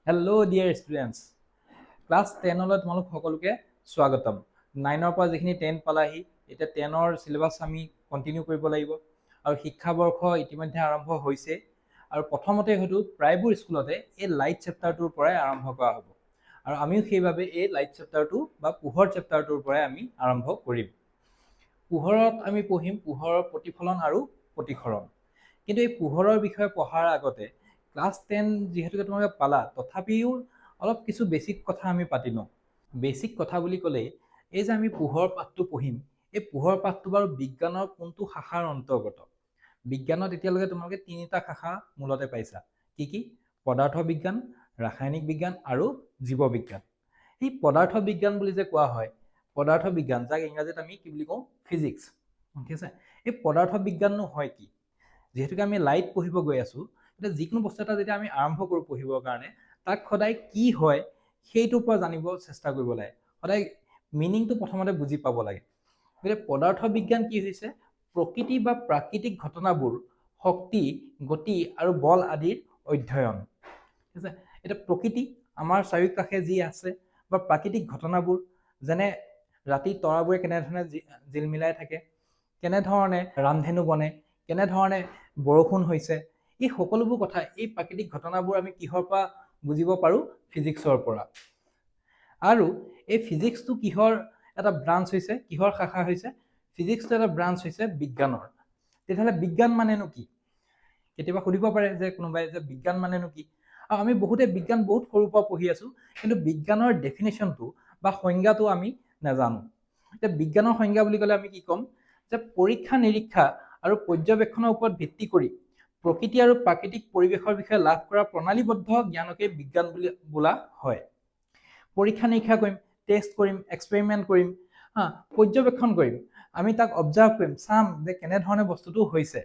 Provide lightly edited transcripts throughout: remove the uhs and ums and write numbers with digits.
Hello' dear students, class 10লৈ তোমালোক সকলোকে স্বাগতম। 9ৰ পৰা যিখিনি 10 পালাহি, এতিয়া 10ৰ চিলেবাছ আমি কণ্টিনিউ কৰিব লাগিব আৰু শিক্ষাবৰ্ষ ইতিমধ্যে আৰম্ভ হৈছে আৰু প্ৰথমতে হয়তো প্ৰায়বোৰ স্কুলতে এই লাইট চেপ্টাৰটোৰ পৰাই আৰম্ভ কৰা হ'ব আৰু আমিও সেইবাবে এই লাইট চেপ্টাৰটো বা পোহৰ চেপ্টাৰটোৰ পৰাই আমি আৰম্ভ কৰিম। পোহৰত আমি পঢ়িম পোহৰৰ প্ৰতিফলন আৰু প্ৰতিসৰণ। কিন্তু এই পোহৰৰ বিষয়ে পঢ়াৰ আগতে ক্লাছ 10 যিহেতুকে তোমালোকে পালা, তথাপিও অলপ কিছু বেছিক কথা আমি পাতি লওঁ। বেছিক কথা বুলি ক'লে এই যে আমি পোহৰ পাঠটো পঢ়িম, এই পোহৰ পাঠটো বাৰু বিজ্ঞানৰ কোনটো শাখাৰ অন্তৰ্গত? বিজ্ঞানত এতিয়ালৈকে তোমালোকে 3টা শাখা মূলতে পাইছা। কি কি? পদাৰ্থ বিজ্ঞান, ৰাসায়নিক বিজ্ঞান আৰু জীৱ বিজ্ঞান। এই পদাৰ্থ বিজ্ঞান বুলি যে কোৱা হয়, পদাৰ্থ বিজ্ঞান যাক ইংৰাজীত আমি কি বুলি কওঁ? ফিজিক্স। ঠিক আছে, এই পদাৰ্থ বিজ্ঞাননো হয় কি? যিহেতুকে আমি লাইট পঢ়িব গৈ আছো, এতিয়া যিকোনো বস্তু এটা যেতিয়া আমি আৰম্ভ কৰোঁ পঢ়িবৰ কাৰণে, তাক সদায় কি হয় সেইটোৰ পৰা জানিব চেষ্টা কৰিব লাগে। সদায় মিনিংটো প্ৰথমতে বুজি পাব লাগে। গতিকে পদাৰ্থ বিজ্ঞান কি হৈছে? প্ৰকৃতি বা প্ৰাকৃতিক ঘটনাবোৰ শক্তি, গতি আৰু বল আদিৰ অধ্যয়ন। ঠিক আছে, এতিয়া প্ৰকৃতি আমাৰ চাৰিওকাষে যি আছে বা প্ৰাকৃতিক ঘটনাবোৰ, যেনে ৰাতি তৰাবোৰে কেনেধৰণে জিলমিলাই থাকে, কেনেধৰণে ৰামধেনু বনে, কেনেধৰণে বৰষুণ হৈছে, এই সকলোবোৰ কথা, এই প্ৰাকৃতিক ঘটনাবোৰ আমি কিহৰ পৰা বুজিব পাৰোঁ? ফিজিক্সৰ পৰা। আৰু এই ফিজিক্সটো কিহৰ এটা ব্ৰাঞ্চ হৈছে, কিহৰ শাখা হৈছে? ফিজিক্সটো এটা ব্ৰাঞ্চ হৈছে বিজ্ঞানৰ। তেতিয়াহ'লে বিজ্ঞান মানেনো কি? কেতিয়াবা সুধিব পাৰে যে কোনোবাই যে বিজ্ঞান মানেনো কি? আৰু আমি বহুতে বিজ্ঞান বহুত সৰুৰ পৰা পঢ়ি আছো, কিন্তু বিজ্ঞানৰ ডেফিনেশ্যনটো বা সংজ্ঞাটো আমি নাজানো। এতিয়া বিজ্ঞানৰ সংজ্ঞা বুলি ক'লে আমি কি ক'ম? যে পৰীক্ষা নিৰীক্ষা আৰু পৰ্যবেক্ষণৰ ওপৰত ভিত্তি কৰি প্ৰকৃতি আৰু প্ৰাকৃতিক পৰিৱেশৰ বিষয়ে লাভ কৰা প্ৰণালীবদ্ধ জ্ঞানকে বিজ্ঞান বুলি বোলা হয়। পৰীক্ষা নিৰীক্ষা কৰিম, টেষ্ট কৰিম, এক্সপেৰিমেণ্ট কৰিম, পৰ্যবেক্ষণ কৰিম, আমি তাক অবজাৰ্ভ কৰিম, চাম যে কেনেধৰণে বস্তুটো হৈছে,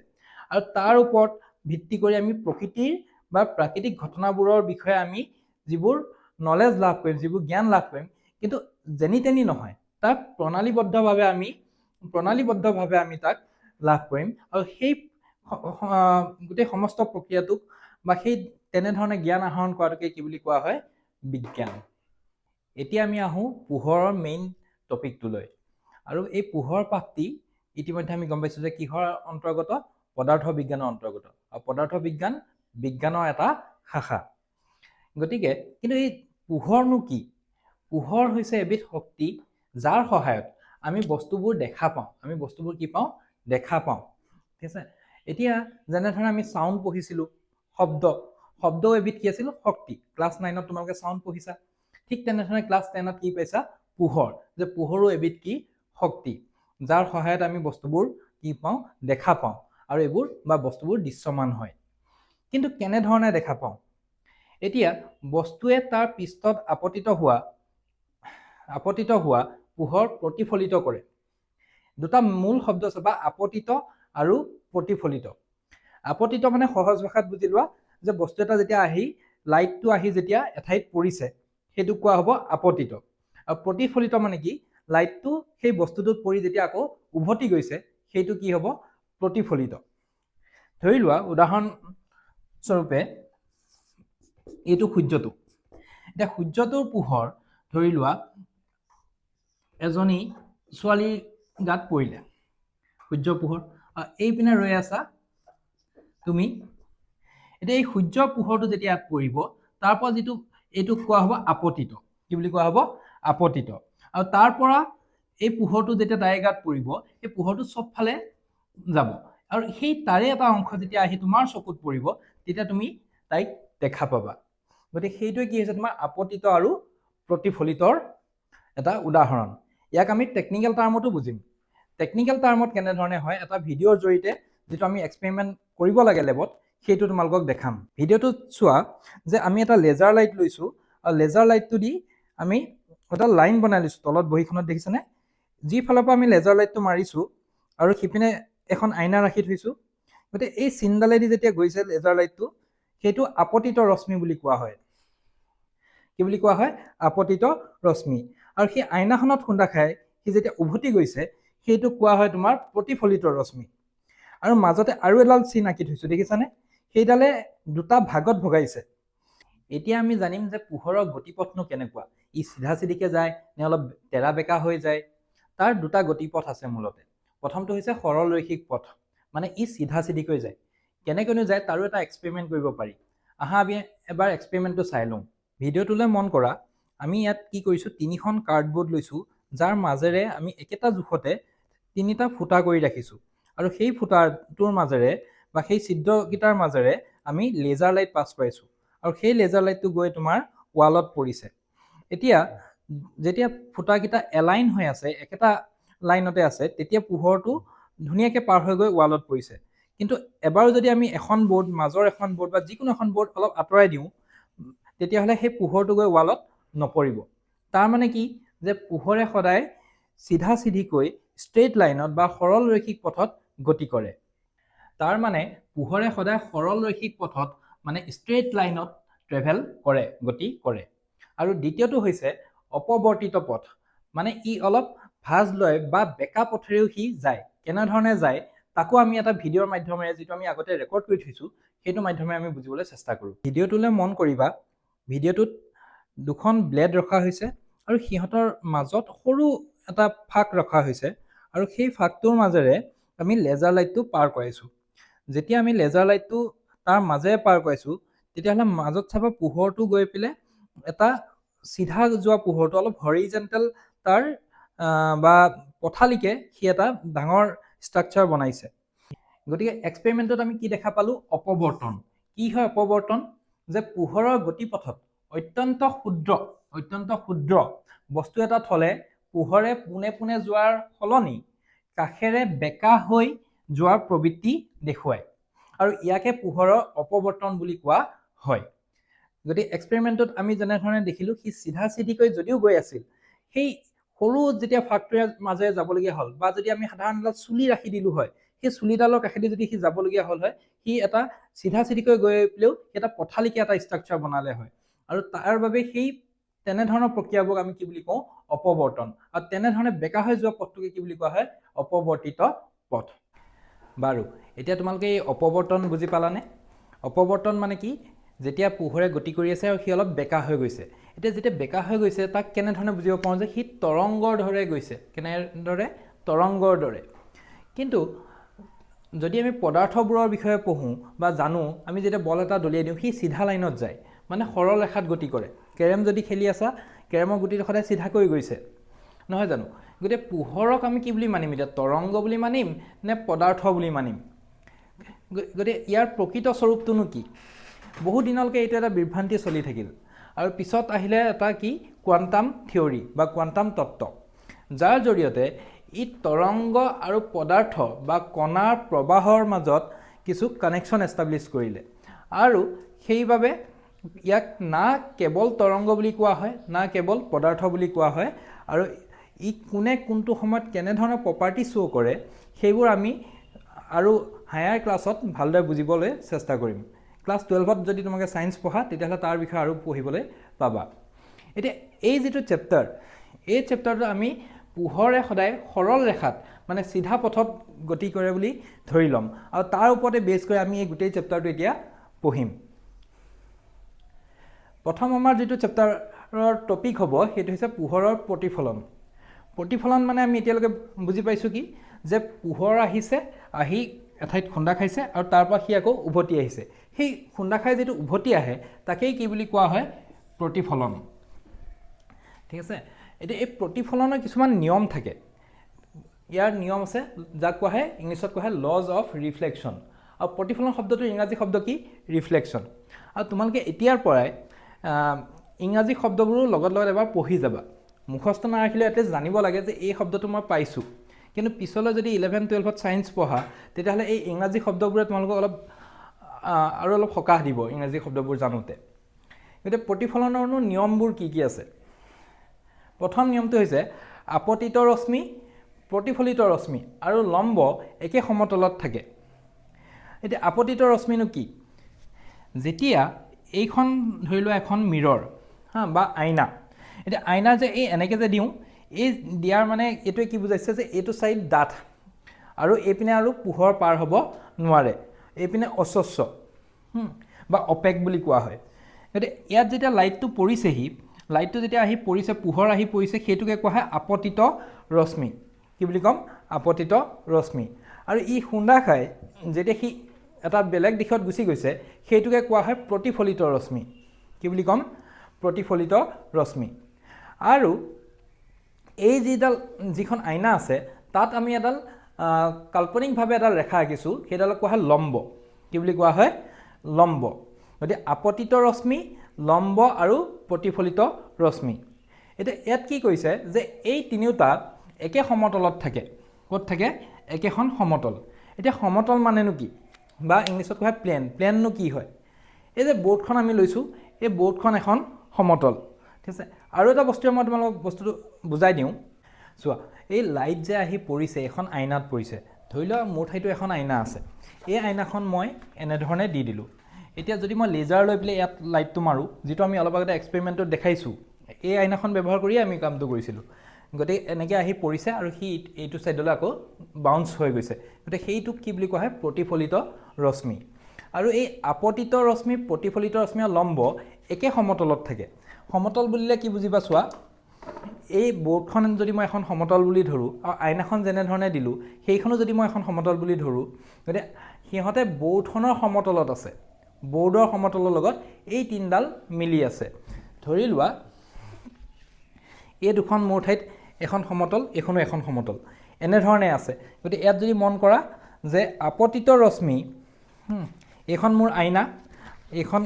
আৰু তাৰ ওপৰত ভিত্তি কৰি আমি প্ৰকৃতিৰ বা প্ৰাকৃতিক ঘটনাবোৰৰ বিষয়ে আমি যিবোৰ নলেজ লাভ কৰিম, যিবোৰ জ্ঞান লাভ কৰিম, কিন্তু যেনি তেনি নহয়, তাক প্ৰণালীবদ্ধভাৱে আমি তাক লাভ কৰিম। আৰু সেই গোটেই সমস্ত প্ৰক্ৰিয়াটোক বা সেই তেনেধৰণে জ্ঞান আহৰণ কৰাটোকে কি বুলি কোৱা হয়? বিজ্ঞান। এতিয়া আমি আহোঁ পোহৰৰ মেইন টপিকটোলৈ। আৰু এই পোহৰ পাঠটি ইতিমধ্যে আমি গম পাইছোঁ যে কিহৰ অন্তৰ্গত? পদাৰ্থ বিজ্ঞানৰ অন্তৰ্গত। আৰু পদাৰ্থ বিজ্ঞান বিজ্ঞানৰ এটা শাখা। গতিকে কিন্তু এই পোহৰনো কি? পোহৰ হৈছে এবিধ শক্তি যাৰ সহায়ত আমি বস্তুবোৰ দেখা পাওঁ। আমি বস্তুবোৰ কি পাওঁ? দেখা পাওঁ। ঠিক আছে, এতিয়া যেনেধৰণে আমি চাউণ্ড পঢ়িছিলোঁ, শব্দও এবিধ কি আছিল? শক্তি। ক্লাছ 9ত তোমালোকে চাউণ্ড পঢ়িছা। ঠিক তেনেধৰণে ক্লাছ 10ত কি পাইছা? পোহৰ। যে পোহৰো এবিধ কি? শক্তি, যাৰ সহায়ত আমি বস্তুবোৰ কি পাওঁ? দেখা পাওঁ, আৰু এইবোৰ বা বস্তুবোৰ দৃশ্যমান হয়। কিন্তু কেনেধৰণে দেখা পাওঁ? এতিয়া বস্তুৱে তাৰ পৃষ্ঠত আপতিত হোৱা পোহৰ প্ৰতিফলিত কৰে। দুটা মূল শব্দ আছে, বা আপতিত আৰু প্ৰতিফলিত। আপতিত মানে সহজ ভাষাত বুজি লোৱা যে বস্তু এটা যেতিয়া লাইটটো আহি যেতিয়া এঠাইত পৰিছে, সেইটো কোৱা হ'ব আপতিত। আৰু প্ৰতিফলিত মানে কি? লাইটটো সেই বস্তুটোত পৰি যেতিয়া আকৌ উভতি গৈছে, সেইটো কি হ'ব? প্ৰতিফলিত। ধৰি লোৱা উদাহৰণ স্বৰূপে এইটো সূৰ্যটো। এতিয়া সূৰ্যটোৰ পোহৰ ধৰি লোৱা এজনী ছোৱালীৰ গাত পৰিলে, সূৰ্যৰ পোহৰ, এইপিনে ৰৈ আছা তুমি। এতিয়া এই সূৰ্যৰ পোহৰটো যেতিয়া ইয়াত পৰিব, তাৰ পৰা যিটো এইটোক কোৱা হ'ব আপতিত। কি বুলি কোৱা হ'ব? আপতিত। আৰু তাৰ পৰা এই পোহৰটো যেতিয়া তাইৰ গাত পৰিব, এই পোহৰটো চবফালে যাব, আৰু সেই তাৰে এটা অংশ যেতিয়া আহি তোমাৰ চকুত পৰিব, তেতিয়া তুমি তাইক দেখা পাবা। গতিকে সেইটোৱে কি হৈছে? তোমাৰ আপতিত আৰু প্ৰতিফলিতৰ এটা উদাহৰণ। ইয়াক আমি টেকনিকেল টাৰ্মতো বুজিম। টেকনিকেল টাৰ্মত কেনেধৰণে হয়, এটা ভিডিঅ'ৰ জৰিয়তে যিটো আমি এক্সপেৰিমেণ্ট কৰিব লাগে লেবত, সেইটো তোমালোকক দেখাম। ভিডিঅ'টোত চোৱা যে আমি এটা লেজাৰ লাইট লৈছোঁ, আৰু লেজাৰ লাইটটো দি আমি এটা লাইন বনাই লৈছোঁ। তলত বহীখনত দেখিছেনে? যিফালৰ পৰা আমি লেজাৰ লাইটটো মাৰিছোঁ, আৰু সিপিনে এখন আইনা ৰাখি থৈছোঁ। গতিকে এই চিনডালেদি যেতিয়া গৈছে লেজাৰ লাইটটো, সেইটো আপতিত ৰশ্মি বুলি কোৱা হয়। কি বুলি কোৱা হয়? আপতিত ৰশ্মি। আৰু সেই আইনাখনত খুন্দা খাই সি যেতিয়া উভতি গৈছে, সেইটো কোৱা হয় তোমাৰ প্ৰতিফলিত ৰশ্মি। আৰু মাজতে আৰু এডাল চিন আঁকি থৈছোঁ, দেখিছানে? সেইডালে দুটা ভাগত ভগাইছে। এতিয়া আমি জানিম যে পোহৰৰ গতিপথনো কেনেকুৱা, ই চিধা চিধিকে যায় নে অলপ তেৰা বেকা হৈ যায়। তাৰ দুটা গতিপথ আছে মূলতে। প্ৰথমটো হৈছে সৰল ৰৈখিক পথ, মানে ই চিধা চিধিকৈ যায়। কেনেকৈনো যায় তাৰো এটা এক্সপেৰিমেণ্ট কৰিব পাৰি। আহা আমি এবাৰ এক্সপেৰিমেণ্টটো চাই লওঁ। ভিডিঅ'টোলৈ মন কৰা। আমি ইয়াত কি কৰিছোঁ, 3খন কাৰ্ডবৰ্ড লৈছোঁ, যাৰ মাজেৰে আমি একেটা জোখতে 3টা ফুটা কৰি ৰাখিছোঁ, আৰু সেই ফুটাটোৰ মাজেৰে বা সেই ছিদ্ৰকেইটাৰ মাজেৰে আমি লেজাৰ লাইট পাছ কৰাইছোঁ, আৰু সেই লেজাৰ লাইটটো গৈ তোমাৰ ৱালত পৰিছে। এতিয়া যেতিয়া ফুটাকেইটা এলাইন হৈ আছে, একেটা লাইনতে আছে, তেতিয়া পোহৰটো ধুনীয়াকৈ পাৰ হৈ গৈ ৱালত পৰিছে। কিন্তু এবাৰো যদি আমি এখন বৰ্ড, মাজৰ এখন বৰ্ড বা যিকোনো এখন বৰ্ড অলপ আঁতৰাই দিওঁ, তেতিয়াহ'লে সেই পোহৰটো গৈ ৱালত নপৰিব। তাৰ মানে কি, যে পোহৰে সদায় চিধা চিধিকৈ ষ্ট্ৰেইট লাইনত বা সৰল ৰৈখিক পথত গতি কৰে। তাৰ মানে পোহৰে সদায় সৰল ৰৈখিক পথত মানে ষ্ট্ৰেইট লাইনত ট্ৰেভেল কৰে, গতি কৰে। আৰু দ্বিতীয়টো হৈছে অপৱৰ্তিত পথ, মানে ই অলপ ভাঁজ লয় বা বেকা পথেৰেও সি যায়। কেনেধৰণে যায় তাকো আমি এটা ভিডিঅ'ৰ মাধ্যমেৰে, যিটো আমি আগতে ৰেকৰ্ড কৰি থৈছোঁ, সেইটো মাধ্যমেৰে আমি বুজিবলৈ চেষ্টা কৰোঁ। ভিডিঅ'টোলৈ মন কৰিবা। ভিডিঅ'টোত 2খন ব্লেড ৰখা হৈছে, আৰু সিহঁতৰ মাজত সৰু এটা ফাঁক ৰখা হৈছে, আৰু সেই ফাঁকটোৰ মাজেৰে আমি লেজাৰ লাইটটো পাৰ কৰাইছোঁ। যেতিয়া আমি লেজাৰ লাইটটো তাৰ মাজেৰে পাৰ কৰাইছোঁ, তেতিয়াহ'লে মাজত চাবা পোহৰটো গৈ পেলাই এটা চিধা যোৱা পোহৰটো অলপ হৰিজেণ্টেল তাৰ বা পথালিকে সি এটা ডাঙৰ ষ্ট্ৰাকচাৰ বনাইছে। গতিকে এক্সপেৰিমেণ্টত আমি কি দেখা পালোঁ, অপৱৰ্তন। কি হয় অপৱৰ্তন? যে পোহৰৰ গতিপথত অত্যন্ত ক্ষুদ্ৰ বস্তু এটা থলে পোহৰে পোনে পোনে যোৱাৰ সলনি কাষেৰে বেকা হৈ যোৱাৰ প্ৰবৃত্তি দেখুৱায়, আৰু ইয়াকে পোহৰৰ অপৱৰ্তন বুলি কোৱা হয়। গতিকে এক্সপেৰিমেণ্টত আমি যেনেধৰণে দেখিলোঁ, সি চিধা চিধিকৈ যদিও গৈ আছিল, সেই সৰু যেতিয়া ফাঁকটোৰে মাজেৰে যাবলগীয়া হ'ল, বা যদি আমি সাধাৰণ এডাল চুলি ৰাখি দিলোঁ হয়, সেই চুলিডালৰ কাষেদি যদি সি যাবলগীয়া হ'ল হয়, সি এটা চিধা চিধিকৈ গৈ পেলাইও এটা পথালিকে এটা ষ্ট্ৰাকচাৰ বনালে হয়। আৰু তাৰ বাবে সেই তেনেধৰণৰ প্ৰক্ৰিয়াবোৰক আমি কি বুলি কওঁ, অপৱৰ্তন। আৰু তেনেধৰণে বেকা হৈ যোৱা পথটোকে কি বুলি কোৱা হয়, অপৱৰ্তিত পথ। বাৰু এতিয়া তোমালোকে এই অপৱৰ্তন বুজি পালানে? অপৱৰ্তন মানে কি, যেতিয়া পোহৰে গতি কৰি আছে আৰু সি অলপ বেকা হৈ গৈছে। এতিয়া যেতিয়া বেকা হৈ গৈছে, তাক কেনেধৰণে বুজিব পাৰোঁ, যে সি তৰংগৰ দৰে গৈছে। কেনেদৰে? তৰংগৰ দৰে। কিন্তু যদি আমি পদাৰ্থবোৰৰ বিষয়ে পঢ়োঁ বা জানো, আমি যেতিয়া বল এটা দলিয়াই দিওঁ, সি চিধা লাইনত যায়, মানে সৰল ৰেখাত গতি কৰে। কেৰম যদি খেলি আছা, কেৰমৰ গুটিটো সদায় চিধাকৈ গৈছে, নহয় জানো? গতিকে পোহৰক আমি কি বুলি মানিম এতিয়া, তৰংগ বুলি মানিম নে পদাৰ্থ বুলি মানিম? গতিকে ইয়াৰ প্ৰকৃত স্বৰূপটোনো কি? বহু দিনলৈকে এইটো এটা বিভ্ৰান্তি চলি থাকিল, আৰু পিছত আহিলে এটা কি, কোৱাণ্টাম থিয়ৰী বা কোৱাণ্টাম তত্ত্ব, যাৰ জৰিয়তে ই তৰংগ আৰু পদাৰ্থ বা কণাৰ প্ৰবাহৰ মাজত কিছু কানেকশ্যন এষ্টাব্লিছ কৰিলে। আৰু সেইবাবে ইয়াক না কেৱল তৰংগ বুলি কোৱা হয়, না কেৱল পদাৰ্থ বুলি কোৱা হয়। আৰু ই কোনে কোনটো সময়ত কেনেধৰণৰ প্ৰপাৰ্টি শ্ব' কৰে, সেইবোৰ আমি আৰু হায়াৰ ক্লাছত ভালদৰে বুজিবলৈ চেষ্টা কৰিম। ক্লাছ 12ত যদি তোমালোকে ছায়েন্স পঢ়া, তেতিয়াহ'লে তাৰ বিষয়ে আৰু পঢ়িবলৈ পাবা। এতিয়া এই যিটো চেপ্টাৰ, এই চেপ্টাৰটো আমি পোহৰে সদায় সৰল ৰেখাত, মানে চিধা পথত গতি কৰে বুলি ধৰি ল'ম, আৰু তাৰ ওপৰতে বেছ কৰি আমি এই গোটেই চেপ্টাৰটো এতিয়া পঢ়িম। প্ৰথম আমাৰ যিটো চেপ্টাৰৰ টপিক হ'ব, সেইটো হৈছে পোহৰৰ প্ৰতিফলন। প্ৰতিফলন মানে আমি এতিয়ালৈকে বুজি পাইছোঁ কি, যে পোহৰ আহিছে, আহি এঠাইত খুন্দা খাইছে, আৰু তাৰ পৰা সি আকৌ উভতি আহিছে। সেই খুন্দা খাই যিটো উভতি আহে, তাকেই কি বুলি কোৱা হয়, প্ৰতিফলন। ঠিক আছে? এতিয়া এই প্ৰতিফলনৰ কিছুমান নিয়ম থাকে। ইয়াৰ নিয়ম আছে, যাক কোৱা হয়, ইংলিছত কোৱা হয় লজ অফ ৰিফ্লেকশ্যন। আৰু প্ৰতিফলন শব্দটোৰ ইংৰাজী শব্দ কি, ৰিফ্লেকশ্যন। আৰু তোমালোকে এতিয়াৰ পৰাই ইংৰাজী শব্দবোৰো লগত লগত এবাৰ পঢ়ি যাবা। মুখস্থ নাৰাখিলেও এটলিষ্ট জানিব লাগে যে এই শব্দটো মই পাইছোঁ। কিন্তু পিছলৈ যদি 11-12ত ছায়েন্স পঢ়া, তেতিয়াহ'লে এই ইংৰাজী শব্দবোৰে তোমালোকক আৰু অলপ সকাহ দিব ইংৰাজী শব্দবোৰ জানোতে। গতিকে প্ৰতিফলনৰনো নিয়মবোৰ কি কি আছে? প্ৰথম নিয়মটো হৈছে আপতিত ৰশ্মি, প্ৰতিফলিত ৰশ্মি আৰু লম্ব একে সমতলত থাকে। এতিয়া আপতিত ৰশ্মিনো কি? যেতিয়া এইখন ধৰি লোৱা এখন মিৰৰ বা আইনা। এতিয়া আইনা যে এই এনেকৈ যে দিওঁ, এই দিয়াৰ মানে এইটোৱে কি বুজাইছে, যে এইটো ছাইড ডাঠ, আৰু এইপিনে আৰু পোহৰ পাৰ হ'ব নোৱাৰে, এইপিনে অস্বচ্ছ বা অপেক বুলি কোৱা হয়। গতিকে ইয়াত যেতিয়া লাইটটো পৰিছেহি, লাইটটো যেতিয়া আহি পৰিছে, পোহৰ আহি পৰিছে, সেইটোকে কোৱা হয় আপতিত ৰশ্মি। কি বুলি ক'ম? আপতিত ৰশ্মি। আৰু ই খুন্দা খাই যেতিয়া সি এটা বেলেগ দিশত গুচি গৈছে, সেইটোকে কোৱা হয় প্ৰতিফলিত ৰশ্মি। কি বুলি ক'ম? প্ৰতিফলিত ৰশ্মি। আৰু এই যিখন আইনা আছে, তাত আমি এডাল কাল্পনিকভাৱে এডাল ৰেখা আঁকিছোঁ, সেইডালক কোৱা হয় লম্ব। কি বুলি কোৱা হয়? লম্ব। গতিকে আপতিত ৰশ্মি, লম্ব আৰু প্ৰতিফলিত ৰশ্মি। এতিয়া ইয়াত কি কৈছে যে এই তিনিওটা একে সমতলত থাকে। ক'ত থাকে? একেখন সমতল। এতিয়া সমতল মানেনো কি? বা ইংলিছত কোৱা হয় প্লেন। প্লেননো কি হয়? এই যে বৰ্ডখন আমি লৈছোঁ, এই বৰ্ডখন এখন সমতল। ঠিক আছে। আৰু এটা বস্তুৱে মই তোমালোকক বস্তুটো বুজাই দিওঁ। চোৱা, এই লাইট যে আহি পৰিছে, এখন আইনাত পৰিছে। ধৰি লোৱা মোৰ ঠাইতো এখন আইনা আছে। এই আইনাখন মই এনেধৰণে দি দিলোঁ। এতিয়া যদি মই লেজাৰ লৈ পেলাই ইয়াত লাইটটো মাৰোঁ, যিটো আমি অলপ আগতে এক্সপেৰিমেণ্টত দেখাইছোঁ, এই আইনাখন ব্যৱহাৰ কৰিয়ে আমি কামটো কৰিছিলোঁ। গতিকে এনেকৈ আহি পৰিছে আৰু সি এইটো ছাইডলৈ আকৌ বাউন্স হৈ গৈছে। গতিকে সেইটোক কি বুলি কোৱা হয়? প্ৰতিফলিত ৰশ্মি। আৰু এই আপতিত ৰশ্মি, প্ৰতিফলিত ৰশ্মি আৰু লম্ব একে সমতলত থাকে। সমতল বুলিলে কি বুজিবা চোৱা, এই বৰ্ডখন যদি মই এখন সমতল বুলি ধৰোঁ আৰু আইনাখন যেনেধৰণে দিলোঁ, সেইখনো যদি মই এখন সমতল বুলি ধৰোঁ, গতিকে সিহঁতে বৰ্ডখনৰ সমতলত আছে। বৰ্ডৰ সমতলৰ লগত এই তিনিডাল মিলি আছে। ধৰি লোৱা এই দুখন মোৰ ঠাইত এখন সমতল, এইখনো এখন সমতল, এনেধৰণে আছে। গতিকে ইয়াত যদি মন কৰা যে আপতিত ৰশ্মি, এইখন মোৰ আইনা, এইখন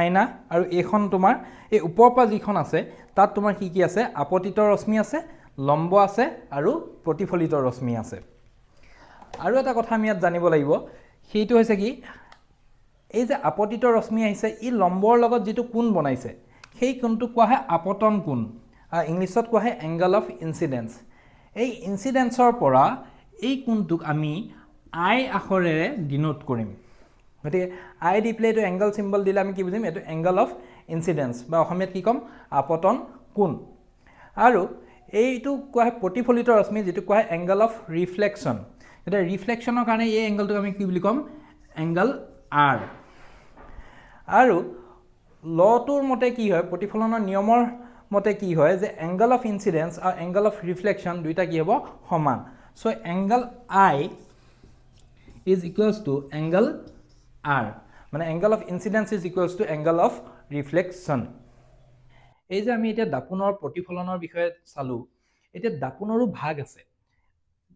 আইনা, আৰু এইখন তোমাৰ এই ওপৰৰ পৰা যিখন আছে, তাত তোমাৰ কি কি আছে? আপতিত ৰশ্মি আছে, লম্ব আছে আৰু প্ৰতিফলিত ৰশ্মি আছে। আৰু এটা কথা আমি ইয়াত জানিব লাগিব, সেইটো হৈছে কি, এই যে আপতিত ৰশ্মি আহিছে, ই লম্বৰ লগত যিটো কোণ বনাইছে, সেই কোণটোক কোৱা হয় আপতন কোণ। ইংলিছত কোৱা হয় এংগল অফ ইনচিডেঞ্চ। এই ইনচিডেঞ্চৰ পৰা এই কোণটোক আমি আই আখৰেৰে ডিনোট কৰিম। গতিকে আই দি পেলাই এইটো এংগল চিম্বল দিলে আমি কি বুজিম? এইটো এংগল অফ ইনচিডেঞ্চ, বা অসমীয়াত কি ক'ম? আপতন কোণ। আৰু এইটো কোৱা হয় প্ৰতিফলিত ৰশ্মি, যিটো কোৱা হয় এংগল অফ ৰিফ্লেকশ্যন। গতিকে ৰিফ্লেকশ্যনৰ কাৰণে এই এংগলটোক আমি কি বুলি ক'ম? Angle R. আৰু লটোৰ মতে কি হয়, প্ৰতিফলনৰ নিয়মৰ মতে কি হয়, যে এংগল অফ ইনচিডেঞ্চ আৰু এংগল অফ ৰিফ্লেকশ্যন দুইটা কি হ'ব? সমান। So' angle i is equals to angle r, মানে angle of incidence is equals to angle of reflection. এই যে আমি এতিয়া দাপোনৰ প্ৰতিফলনৰ বিষয়ে চালোঁ, এতিয়া দাপোনৰো ভাগ আছে।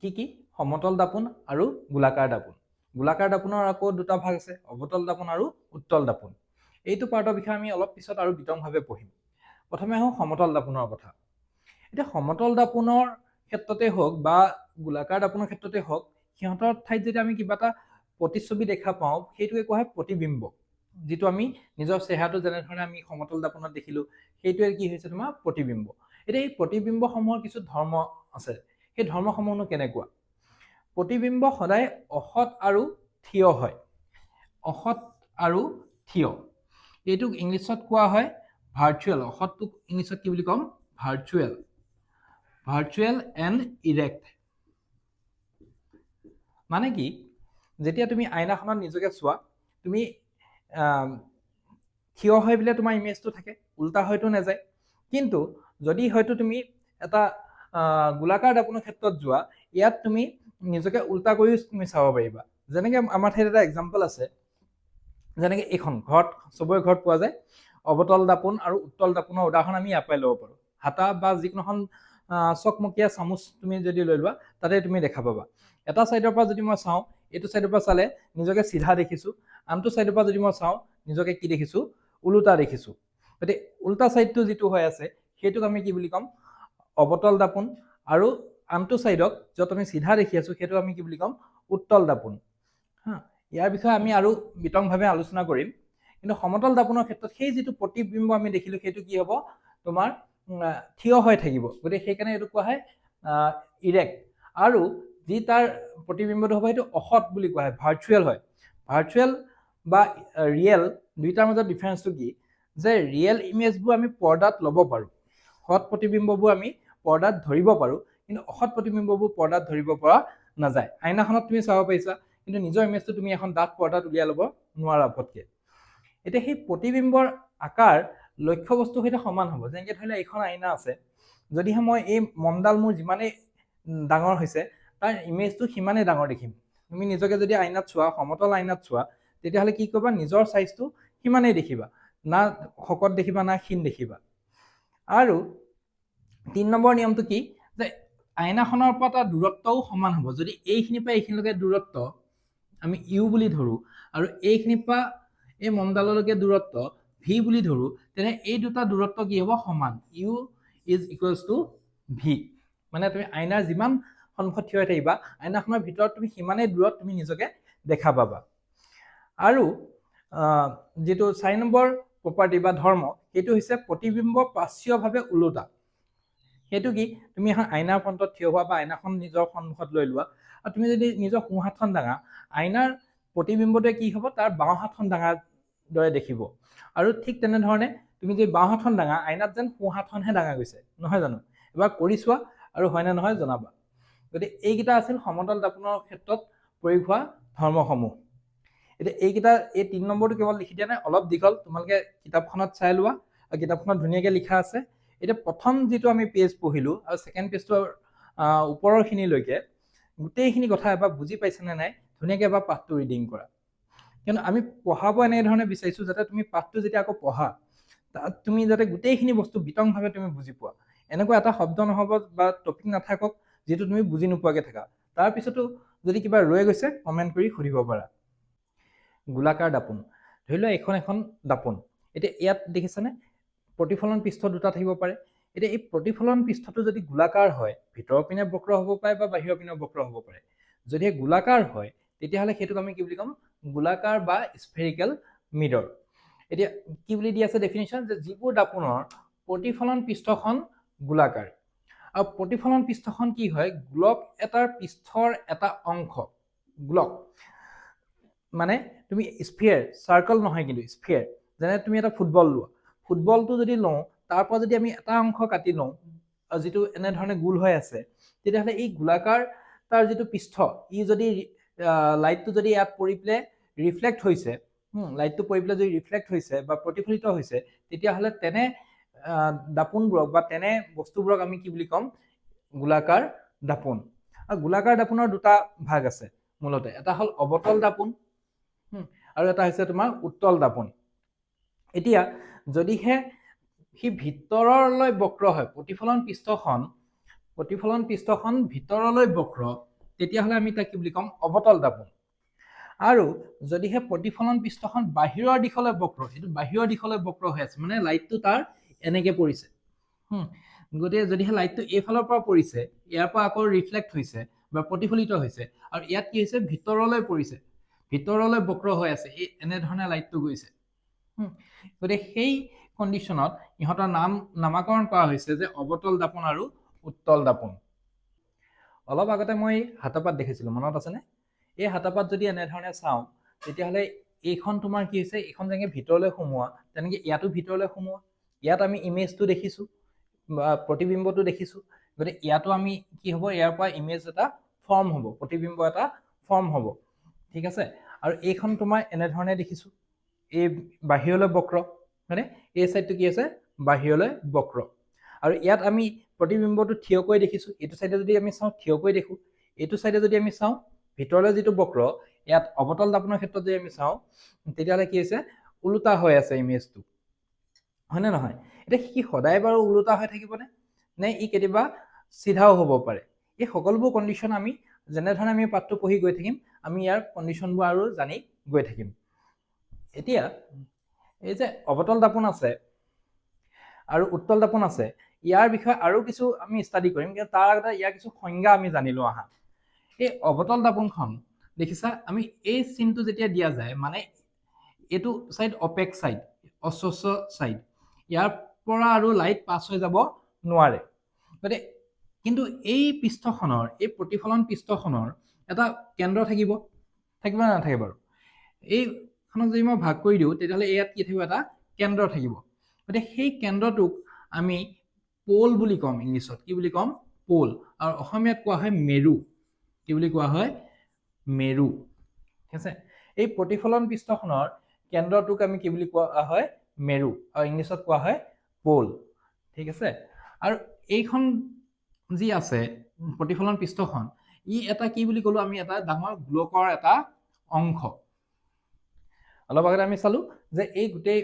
কি কি? সমতল দাপোন আৰু গোলাকাৰ দাপোন। গোলাকাৰ দাপোনৰ আকৌ দুটা ভাগ আছে, অৱতল দাপোন আৰু উত্তল দাপোন। এইটো পাৰ্টৰ বিষয়ে আমি অলপ পিছত আৰু বিতংভাৱে পঢ়িম। প্ৰথমে আহোঁ সমতল দাপোনৰ কথা। এতিয়া সমতল দাপোনৰ ক্ষেত্ৰতে হওক বা গোলাকাৰ দাপোনৰ ক্ষেত্ৰতে হওক, সিহঁতৰ ঠাইত যদি আমি কিবা এটা প্ৰতিচ্ছবি দেখা পাওঁ, সেইটোকে কোৱা হয় প্ৰতিবিম্ব। যিটো আমি নিজৰ চেহেৰাটো যেনেধৰণে আমি সমতল দাপোনত দেখিলোঁ, সেইটোৱে কি হৈছে তোমাৰ? প্ৰতিবিম্ব। এতিয়া এই প্ৰতিবিম্বসমূহৰ কিছু ধৰ্ম আছে। সেই ধৰ্মসমূহনো কেনেকুৱা? প্ৰতিবিম্ব সদায় অসৎ আৰু থিয় হয়। অসৎ আৰু থিয়। এইটোক ইংলিছত কোৱা হয় ভাৰ্চুৱেল। অসৎটোক ইংলিছত কি বুলি ক'ম? ভাৰ্চুৱেল। Virtual and erect. মানে কি? যেতিয়া তুমি আইনাখনত নিজকে চোৱা, তুমি থিয় হৈ পেলাই তোমাৰ ইমেজটো থাকে, উল্টা হয়তো নাযায়। কিন্তু যদি হয়তো তুমি এটা গোলাকাৰ দাপোনৰ ক্ষেত্ৰত যোৱা, ইয়াত তুমি নিজকে উল্টা কৰিও তুমি চাব পাৰিবা। যেনেকৈ আমাৰ ঠাইত এটা এক্সাম্পল আছে, যেনেকৈ এইখন ঘৰত, চবৰে ঘৰত পোৱা যায় অৱতল দাপোন আৰু উত্তল দাপোনৰ উদাহৰণ আমি ইয়াৰ পৰাই ল'ব পাৰোঁ। হাতা বা যিকোনোখন চকমকীয়া চামুচ তুমি যদি লৈ লোৱা, তাতে তুমি দেখা পাবা। এটা ছাইডৰ পৰা যদি মই চাওঁ, এইটো ছাইডৰ পৰা চালে নিজকে চিধা দেখিছোঁ, আনটো ছাইডৰ পৰা যদি মই চাওঁ, নিজকে কি দেখিছোঁ? ওলোটা দেখিছোঁ। গতিকে উল্টা ছাইডটো যিটো হৈ আছে, সেইটোক আমি কি বুলি ক'ম? অৱতল দাপোন। আৰু আনটো ছাইডক য'ত আমি চিধা দেখি আছোঁ, সেইটোক আমি কি বুলি ক'ম? উত্তল দাপোন। ইয়াৰ বিষয়ে আমি আৰু বিতংভাৱে আলোচনা কৰিম। কিন্তু সমতল দাপোনৰ ক্ষেত্ৰত সেই যিটো প্ৰতিবিম্ব আমি দেখিলোঁ, সেইটো কি হ'ব? তোমাৰ থিয় হৈ থাকিব। গতিকে সেইকাৰণে এইটো কোৱা হয় ইৰেক্ট। আৰু যি তাৰ প্ৰতিবিম্বটো হ'ব, সেইটো অসৎ বুলি কোৱা হয়, ভাৰ্চুৱেল হয়। ভাৰ্চুৱেল বা ৰিয়েল দুইটাৰ মাজত ডিফাৰেঞ্চটো কি? যে ৰিয়েল ইমেজবোৰ আমি পৰ্দাত ল'ব পাৰোঁ, সৎ প্ৰতিবিম্ববোৰ আমি পৰ্দাত ধৰিব পাৰোঁ, কিন্তু অসৎ প্ৰতিবিম্ববোৰ পৰ্দাত ধৰিব পৰা নাযায়। আইনাখনত তুমি চাব পাৰিছা, কিন্তু নিজৰ ইমেজটো তুমি এখন ডাঠ পৰ্দাত উলিয়াই ল'ব নোৱাৰা পটকে। এতিয়া সেই প্ৰতিবিম্বৰ আকাৰ লক্ষ্য বস্তুৰ সৈতে সমান হ'ব। যেনেকৈ ধৰি লওক এইখন আইনা আছে, যদিহে মই এই মমডাল মোৰ যিমানেই ডাঙৰ হৈছে তাৰ ইমেজটো সিমানেই ডাঙৰ দেখিম। তুমি নিজকে যদি আইনাত চোৱা, সমতল আইনাত চোৱা, তেতিয়াহ'লে কি কৰিবা, নিজৰ চাইজটো সিমানেই দেখিবা, না শকত দেখিবা না ক্ষীণ দেখিবা। আৰু 3 নম্বৰ নিয়মটো কি, যে আইনাখনৰ পৰা তাৰ দূৰত্বও সমান হ'ব। যদি এইখিনিৰ পৰা এইখিনিলৈকে দূৰত্ব আমি ইউ বুলি ধৰোঁ আৰু এইখিনিৰ পৰা এই মমডাললৈকে দূৰত্ব ভি বুলি ধৰোঁ, তেনে এই দুটা দূৰত্ব কি হ'ব, সমান। U is equals to v. মানে তুমি আইনাৰ যিমান সন্মুখত থিয় হৈ থাকিবা, আইনাখনৰ ভিতৰত তুমি সিমানেই দূৰত তুমি নিজকে দেখা পাবা। আৰু যিটো 4 নম্বৰ প্ৰপাৰ্টি বা ধৰ্ম, সেইটো হৈছে প্ৰতিবিম্ব পাৰ্শ্বীয়ভাৱে ওলোটা। সেইটো কি, তুমি এখন আইনাৰ ফ্ৰণ্টত থিয় হোৱা বা আইনাখন নিজৰ সন্মুখত লৈ লোৱা, আৰু তুমি যদি নিজৰ সোঁ হাতখন দাঙা, আইনাৰ প্ৰতিবিম্বটোৱে কি হ'ব, তাৰ বাওঁ হাতখন দাঙাৰ দৰে দেখিব। আৰু ঠিক তেনেধৰণে তুমি যদি বাওঁ হাতখন দাঙা, আইনাত যেন সোঁ হাতখনহে দাঙা গৈছে, নহয় জানো? এবাৰ কৰি চোৱা আৰু হয়নে নহয় জনাবা। গতিকে এইকেইটা আছিল সমতল দাপোনৰ ক্ষেত্ৰত প্ৰয়োগ হোৱা ধৰ্মসমূহ। এতিয়া এইকেইটা, এই 3 নম্বৰটো কেৱল লিখি দিয়া নাই, অলপ দীঘল, তোমালোকে কিতাপখনত চাই লোৱা, আৰু কিতাপখনত ধুনীয়াকৈ লিখা আছে। এতিয়া প্ৰথম যিটো আমি পেজ পঢ়িলোঁ আৰু ছেকেণ্ড পেজটোৰ ওপৰৰখিনিলৈকে গোটেইখিনি কথা এবাৰ বুজি পাইছেনে নাই, ধুনীয়াকৈ এবাৰ পাঠটো ৰিডিং কৰা। কিন্তু আমি পঢ়াব এনেধৰণে বিচাৰিছোঁ যাতে তুমি পাঠটো যেতিয়া আকৌ পঢ়া, তাত তুমি যাতে গোটেইখিনি বস্তু বিতংভাৱে তুমি বুজি পোৱা। এনেকুৱা এটা শব্দ নহ'ব বা টপিক নাথাকক যিটো তুমি বুজি নোপোৱাকৈ থাকা। তাৰপিছতো যদি কিবা ৰৈ গৈছে কমেণ্ট কৰি সুধিব পাৰা। গোলাকাৰ দাপোন, ধৰি লোৱা এইখন এখন দাপোন। এতিয়া ইয়াত দেখিছানে প্ৰতিফলন পৃষ্ঠ দুটা থাকিব পাৰে। এতিয়া এই প্ৰতিফলন পৃষ্ঠটো যদি গোলাকাৰ হয়, ভিতৰৰ পিনে বক্ৰ হ'ব পাৰে বা বাহিৰৰ পিনে বক্ৰ হ'ব পাৰে। যদি গোলাকাৰ হয়, তেতিয়াহ'লে সেইটোক আমি কি বুলি ক'ম, গোলাকাৰ বা স্ফেৰিকেল মিৰৰ। এতিয়া কি বুলি দি আছে ডেফিনিশ্যন, যে যিবোৰ দাপোনৰ প্ৰতিফলন পৃষ্ঠখন গোলাকাৰ। আৰু প্ৰতিফলন পৃষ্ঠখন কি হয়, গোলক এটাৰ পৃষ্ঠৰ এটা অংশ। গোলক মানে তুমি স্ফিয়াৰ, চাৰ্কল নহয় কিন্তু স্ফিয়াৰ। যেনে তুমি এটা ফুটবল লোৱা, ফুটবলটো যদি লওঁ, তাৰ পৰা যদি আমি এটা অংশ কাটি লওঁ যিটো এনেধৰণে গোল হৈ আছে, তেতিয়াহ'লে এই গোলাকাৰ তাৰ যিটো পৃষ্ঠ, ই যদি লাইটটো যদি ইয়াত পৰি পেলাই ৰিফ্লেক্ট হৈছে, লাইটটো পৰি পেলাই যদি ৰিফ্লেক্ট হৈছে বা প্ৰতিফলিত হৈছে, তেতিয়াহ'লে তেনে দাপোনবোৰক বা তেনে বস্তুবোৰক আমি কি বুলি ক'ম, গোলাকাৰ দাপোন। আৰু গোলাকাৰ দাপোনৰ দুটা ভাগ আছে মূলতে, এটা হ'ল অৱতল দাপোন আৰু এটা হৈছে তোমাৰ উত্তল দাপোন। এতিয়া যদিহে সি ভিতৰলৈ বক্ৰ হয়, প্ৰতিফলন পৃষ্ঠখন ভিতৰলৈ বক্ৰ, তেতিয়াহ'লে আমি তাক কি বুলি ক'ম, অৱতল দাপোন। আৰু যদিহে প্ৰতিফলন পৃষ্ঠখন বাহিৰৰ দিশলৈ বক্ৰ, এইটো বাহিৰৰ দিশলৈ বক্ৰ হৈ আছে, মানে লাইটটো তাৰ এনেকে পৰিছে, গতিকে যদিহে লাইটটো এইফালৰ পৰা পৰিছে, ইয়াৰ পৰা আকৌ ৰিফ্লেক্ট হৈছে বা প্ৰতিফলিত হৈছে, আৰু ইয়াত কি হৈছে, ভিতৰলৈ পৰিছে, ভিতৰলৈ বক্ৰ হৈ আছে, এই এনেধৰণে লাইটটো গৈছে। গতিকে সেই কণ্ডিশ্যনত ইহঁতৰ নামাকৰণ কৰা হৈছে যে অৱতল দাপোন আৰু উত্তল দাপোন। অলপ আগতে মই হাতপাত দেখিছিলোঁ, মনত আছেনে? এই হাতপাত যদি এনেধৰণে চাওঁ, তেতিয়াহ'লে এইখন তোমাৰ কি হৈছে, এইখন যেনেকৈ ভিতৰলৈ সোমোৱা, তেনেকৈ ইয়াতো ভিতৰলৈ সোমোৱা। ইয়াত আমি ইমেজটো দেখিছোঁ বা প্ৰতিবিম্বটো দেখিছোঁ, গতিকে ইয়াতো আমি কি হ'ব, ইয়াৰ পৰা ইমেজ এটা ফৰ্ম হ'ব, প্ৰতিবিম্ব এটা ফৰ্ম হ'ব, ঠিক আছে। আৰু এইখন তোমাৰ এনেধৰণে দেখিছোঁ, এই বাহিৰলৈ বক্ৰ, মানে এই চাইডটো কি আছে, বাহিৰলৈ বক্ৰ। আৰু ইয়াত আমি প্ৰতিবিম্বটো থিয়কৈ দেখিছোঁ, এইটো চাইডে যদি আমি চাওঁ থিয়কৈ দেখোঁ, এইটো চাইডে যদি আমি চাওঁ ভিতৰলৈ যিটো বক্ৰ, ইয়াত অৱতল দাপোনৰ ক্ষেত্ৰত যদি আমি চাওঁ, তেতিয়াহ'লে কি হৈছে, ওলোটা হৈ আছে ইমেজটো, হয়নে নহয়? এতিয়া সি সদায় বাৰু ওলোটা হৈ থাকিবনে, নে ই কেতিয়াবা চিধাও হ'ব পাৰে? এই সকলোবোৰ কণ্ডিশ্যন আমি যেনেধৰণে আমি পাঠটো পঢ়ি গৈ থাকিম, আমি ইয়াৰ কণ্ডিশ্যনবোৰ আৰু জানি গৈ থাকিম। এতিয়া এই যে অৱতল দাপোন আছে আৰু উত্তল দাপোন আছে, ইয়াৰ বিষয়ে আৰু কিছু আমি ষ্টাডি কৰিম, কিন্তু তাৰ আগতে ইয়াৰ কিছু সংজ্ঞা আমি জানিলো আহা। এই অৱতল দাপোনখন দেখিছা, আমি এই চিনটো যেতিয়া দিয়া যায়, মানে এইটো চাইড অপেক চাইড, অস্বচ্ছ চাইড, ইয়াৰ পৰা আৰু লাইট পাছ হৈ যাব নোৱাৰে। গতিকে কিন্তু এই পৃষ্ঠখনৰ, এই প্ৰতিফলন পৃষ্ঠখনৰ এটা কেন্দ্ৰ থাকিব নে নাথাকে বাৰু? এইখনক যদি মই ভাগ কৰি দিওঁ, তেতিয়াহ'লে ইয়াত কি থাকিব, এটা কেন্দ্ৰ থাকিব। গতিকে সেই কেন্দ্ৰটোক আমি প'ল বুলি ক'ম, ইংলিছত কি বুলি ক'ম, প'ল। আৰু অসমীয়াত কোৱা হয় মেৰু। কি বুলি কোৱা হয়, মেৰু, ঠিক আছে। এই প্ৰতিফলন পৃষ্ঠখনৰ কেন্দ্ৰটোক আমি কি বুলি কোৱা হয়, মেৰু আৰু ইংলিছত কোৱা হয় পল ঠিক আছে আৰু এইখন যি আছে প্ৰতিফলন পৃষ্ঠখন ই এটা কি বুলি ক'লো আমি এটা ডাঙৰ গোলকৰ এটা অংশ অলপ আগতে আমি চালো যে এই গোটেই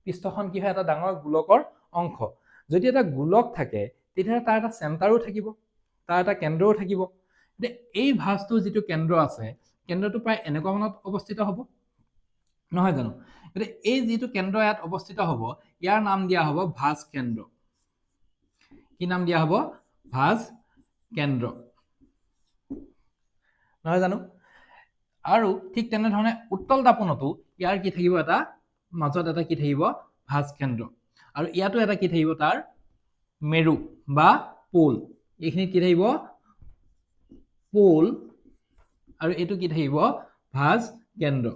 পৃষ্ঠখন কি হয় এটা ডাঙৰ গোলকৰ অংশ যদি এটা গোলক থাকে তেতিয়া তাৰ এটা চেণ্টাৰো থাকিব তাৰ এটা কেন্দ্ৰও থাকিব এই ভাঁজটোৰ যিটো কেন্দ্ৰ আছে কেন্দ্ৰটো প্ৰায় এনেকুৱা মানত অৱস্থিত হ'ব নহয় জানো গতিকে এই যিটো কেন্দ্ৰ ইয়াত অৱস্থিত হ'ব ইয়াৰ নাম দিয়া হ'ব ভাঁজ কেন্দ্ৰ কি নাম দিয়া হ'ব ভাঁজ কেন্দ্ৰ নহয় জানো আৰু ঠিক তেনেধৰণে উত্তল দাপনতো ইয়াৰ কি থাকিব এটা মাজত এটা কি থাকিব ভাঁজ কেন্দ্ৰ আৰু ইয়াতো এটা কি থাকিব তাৰ মেৰু বা পোল এইখিনি কি থাকিব পোল আৰু এইটো কি থাকিব ভাঁজ কেন্দ্ৰ